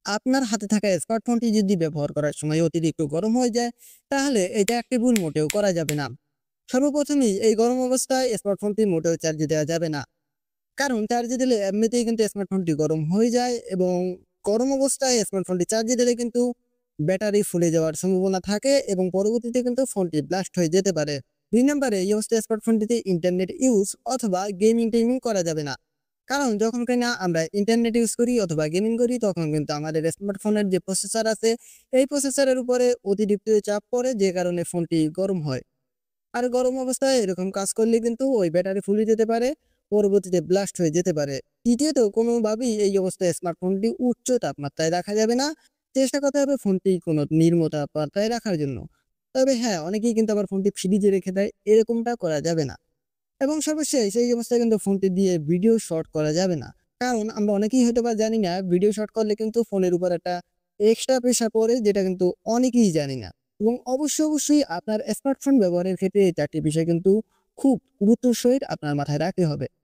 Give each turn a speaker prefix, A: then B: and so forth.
A: আপনার হাতে থাকা স্মার্টফোনটি যদি ব্যবহার করার সময় অতিরিক্ত গরম হয়ে যায়, তাহলে এটা একটি ভুল মোটেও করা যাবে না। সর্বপ্রথমেই এই গরম অবস্থায় স্মার্টফোনটি মোটেও চার্জে দেওয়া যাবে না। কারণ চার্জে দিলে এমনিতেই কিন্তু স্মার্টফোনটি গরম হয়ে যায় এবং গরম অবস্থায় স্মার্টফোনটি চার্জে দিলে কিন্তু ব্যাটারি ফুলে যাওয়ার সম্ভাবনা থাকে এবং পরবর্তীতে কিন্তু ফোনটি ব্লাস্ট হয়ে যেতে পারে। ২ নম্বরে এই অবস্থায় স্মার্টফোনটিতে ইন্টারনেট ইউজ অথবা গেমিং-টেমিং করা যাবে না। কারণ যখন কিনা আমরা ইন্টারনেট ইউজ করি অথবা গেমিং করি তখন কিন্তু আমাদের স্মার্টফোনের যে প্রসেসর আছে, এই প্রসেসরের উপরে অতিরিক্ত চাপ পড়ে যে কারণে ফোনটি গরম হয়। আর গরম অবস্থায় এরকম কাজ করলে কিন্তু ওই ব্যাটারি ফুলে যেতে পারে, পরবর্তীতে ব্লাস্ট হয়ে যেতে পারে। তৃতীয়ত কোনোভাবেই এই অবস্থায় স্মার্টফোনটি উচ্চ তাপমাত্রায় রাখা যাবে না। চেষ্টা করতে হবে ফোনটি কোনো নিম্ন তাপমাত্রায় রাখার জন্য। তবে হ্যাঁ, অনেকেই কিন্তু আবার ফোনটি ফ্রিজে রেখে দেয়, এরকমটা করা যাবে না। এবং সর্বশেষ এই অবস্থায় কিন্তু ফোনটি দিয়ে ভিডিও শট করা যাবে না। কারণ আমরা অনেকেই হয়তোবা জানি না ভিডিও শট করলে কিন্তু ফোনের উপর একটা এক্সট্রা প্রেশার পড়ে যেটা কিন্তু অনেকেই জানি না। এবং অবশ্যই আপনার স্মার্টফোন ব্যবহারের ক্ষেত্রে এই ৪ টি বিষয় কিন্তু খুব গুরুত্বের সহিত আপনার মাথায় রাখতে হবে।